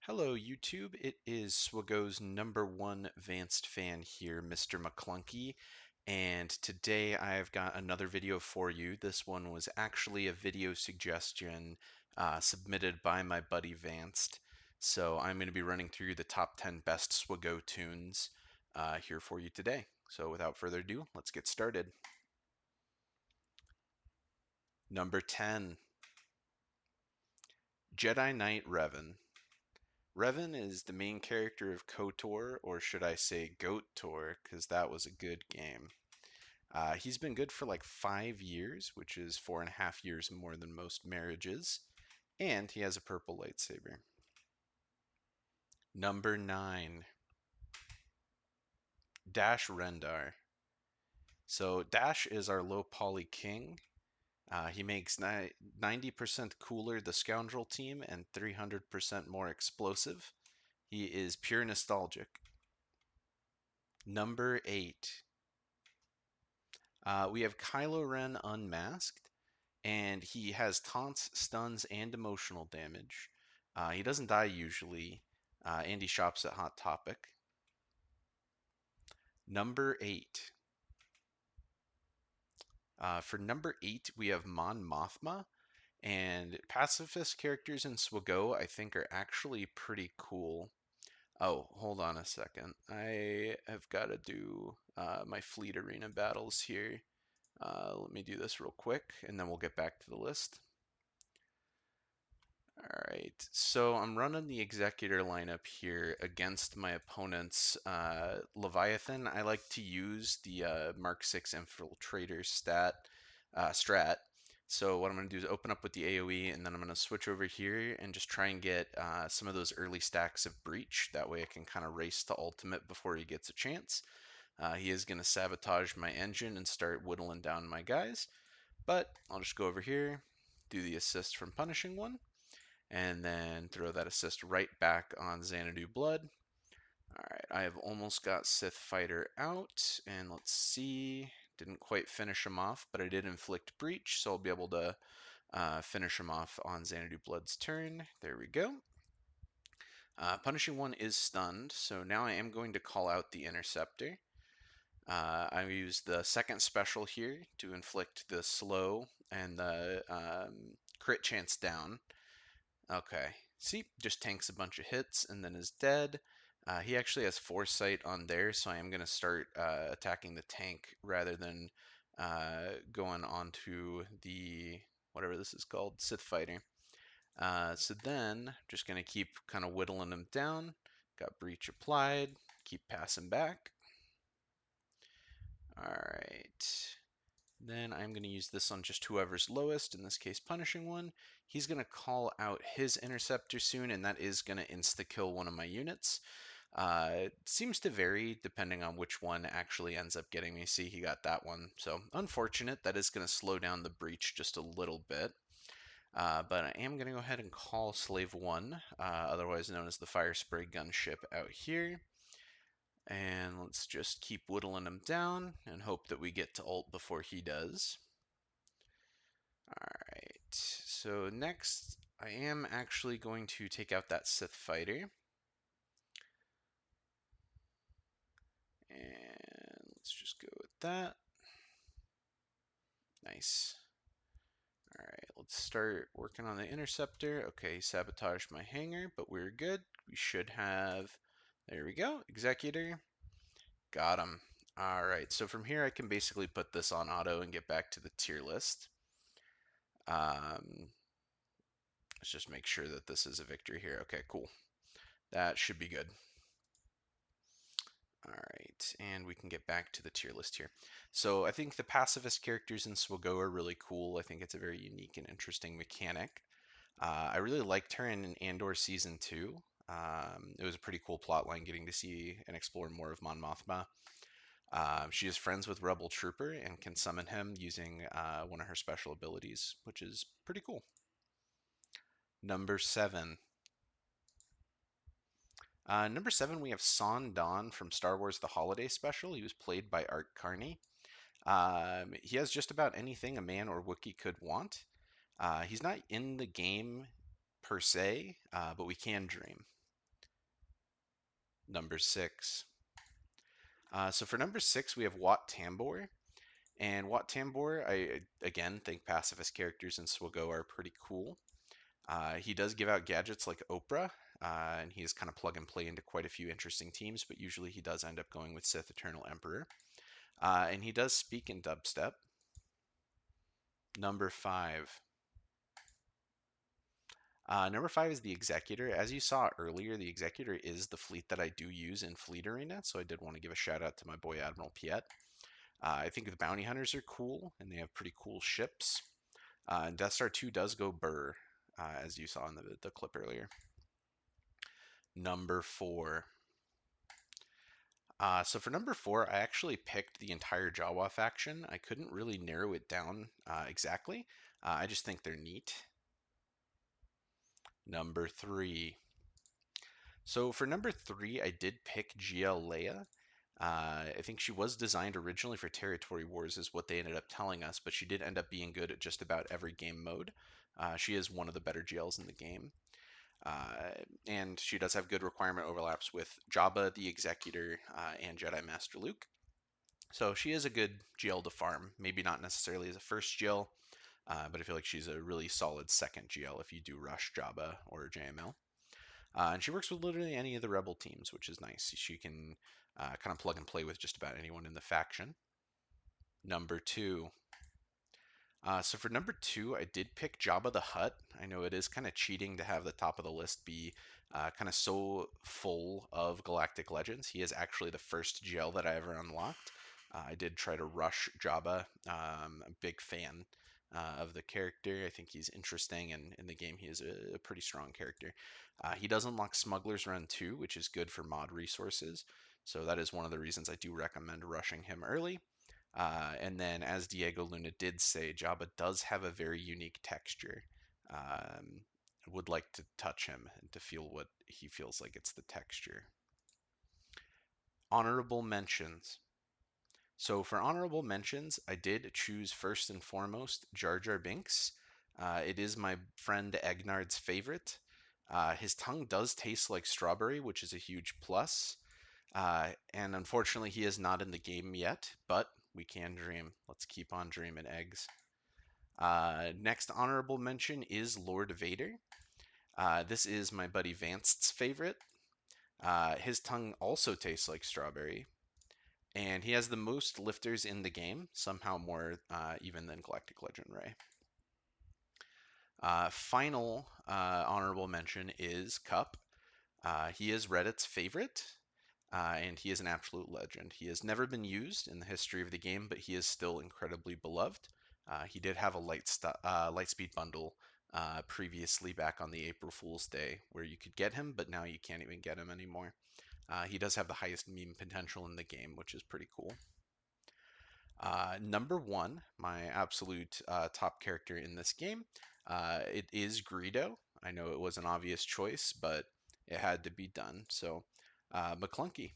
Hello, YouTube. It is SWGoH's #1 advanced fan here, Mr. McClunky, and today I've got another video for you. This one was actually a video suggestion submitted by my buddy Vanced, so I'm going to be running through the top 10 best SWGoH tunes here for you today. So without further ado, let's get started. Number 10, Jedi Knight Revan. Revan is the main character of KOTOR, or should I say GOATOR, because that was a good game. He's been good for like 5 years, which is 4.5 years more than most marriages, and he has a purple lightsaber. Number 9, Dash Rendar. So Dash is our low poly king. He makes 90% cooler the scoundrel team and 300% more explosive. He is pure nostalgic. Number 8, we have Kylo Ren unmasked, and he has taunts, stuns, and emotional damage. He doesn't die usually, and he shops at Hot Topic. Number 8. For number 8, we have Mon Mothma, and pacifist characters in SWGoH I think are actually pretty cool. Oh, hold on a second. I have got to do my Fleet Arena battles here. Let me do this real quick, and then we'll get back to the list. All right, so I'm running the Executor lineup here against my opponent's Leviathan. I like to use the Mark 6 Infiltrator strat. So what I'm going to do is open up with the AoE, and then I'm going to switch over here and just try and get some of those early stacks of Breach. That way I can kind of race to ultimate before he gets a chance. He is going to sabotage my engine and start whittling down my guys, but I'll just go over here, do the assist from Punishing One, and then throw that assist right back on Xanadu Blood. Alright, I have almost got Sith Fighter out, and let's see, didn't quite finish him off, but I did inflict breach, so I'll be able to finish him off on Xanadu Blood's turn. There we go. Punishing One is stunned, so now I am going to call out the Interceptor. I use the second special here to inflict the slow and the crit chance down. Okay. See, just tanks a bunch of hits and then is dead. He actually has foresight on there, so I am going to start attacking the tank rather than going onto the whatever this is called, Sith Fighter. So then, just going to keep kind of whittling him down. Got breach applied. Keep passing back. All right. Then I'm going to use this on just whoever's lowest, in this case Punishing One. He's going to call out his Interceptor soon, and that is going to insta-kill one of my units. It seems to vary depending on which one actually ends up getting me. See, he got that one. So unfortunate, that is going to slow down the breach just a little bit. But I am going to go ahead and call Slave 1, otherwise known as the Fire Spray Gunship, out here. And let's just keep whittling him down and hope that we get to ult before he does. Alright, so next I am actually going to take out that Sith Fighter. And let's just go with that. Nice. Alright, let's start working on the Interceptor. Okay, sabotaged my hangar, but we're good. We should have, there we go, Executor. Got him. Alright, so from here I can basically put this on auto and get back to the tier list. Let's just make sure that this is a victory here. Okay, cool. That should be good. All right, and we can get back to the tier list here. So I think the pacifist characters in SWGoH are really cool. I think it's a very unique and interesting mechanic. I really liked her in Andor Season 2. It was a pretty cool plotline getting to see and explore more of Mon Mothma. She is friends with Rebel Trooper and can summon him using one of her special abilities, which is pretty cool. Number 7. Number 7, we have Son Don from Star Wars The Holiday Special. He was played by Art Carney. He has just about anything a man or Wookiee could want. He's not in the game per se, but we can dream. Number 6. So for number 6, we have Wat Tambor. And Wat Tambor, I again think pacifist characters in SWGoH are pretty cool. He does give out gadgets like Oprah, and he is kind of plug and play into quite a few interesting teams, but usually he does end up going with Sith Eternal Emperor. And he does speak in dubstep. Number 5. Number 5 is the Executor. As you saw earlier, the Executor is the fleet that I do use in Fleet Arena, so I did want to give a shout out to my boy Admiral Piet. I think the Bounty Hunters are cool, and they have pretty cool ships. And Death Star 2 does go burr, as you saw in the clip earlier. Number 4. So for number 4, I actually picked the entire Jawa faction. I couldn't really narrow it down exactly. I just think they're neat. Number 3. So for number 3, I did pick GL Leia. I think she was designed originally for Territory Wars, is what they ended up telling us, but she did end up being good at just about every game mode. She is one of the better GLs in the game. Uh, and she does have good requirement overlaps with Jabba, the Executor, and Jedi Master Luke. So she is a good GL to farm. Maybe not necessarily as a first GL, but I feel like she's a really solid second GL if you do rush Jabba or JML. And she works with literally any of the Rebel teams, which is nice. She can kind of plug and play with just about anyone in the faction. Number 2. So for number 2, I did pick Jabba the Hutt. I know it is kind of cheating to have the top of the list be kind of so full of Galactic Legends. He is actually the first GL that I ever unlocked. I did try to rush Jabba. I'm a big fan of the character. I think he's interesting, and in the game, he is a pretty strong character. He does unlock Smuggler's Run 2, which is good for mod resources. So that is one of the reasons I do recommend rushing him early. And then, as Diego Luna did say, Jabba does have a very unique texture. I would like to touch him and to feel what he feels like it's the texture. Honorable mentions. So for honorable mentions, I did choose first and foremost Jar Jar Binks. It is my friend Egnard's favorite. His tongue does taste like strawberry, which is a huge plus. And unfortunately, he is not in the game yet, but we can dream. Let's keep on dreaming, eggs. Next honorable mention is Lord Vader. This is my buddy Vance's favorite. His tongue also tastes like strawberry, and he has the most lifters in the game, somehow more even than Galactic Legend Ray. Final honorable mention is Cup. He is Reddit's favorite, and he is an absolute legend. He has never been used in the history of the game, but he is still incredibly beloved. He did have a Lightspeed bundle previously back on the April Fool's Day where you could get him, but now you can't even get him anymore. He does have the highest meme potential in the game, which is pretty cool. Number 1, my absolute top character in this game, it is Greedo. I know it was an obvious choice, but it had to be done. So, McClunky.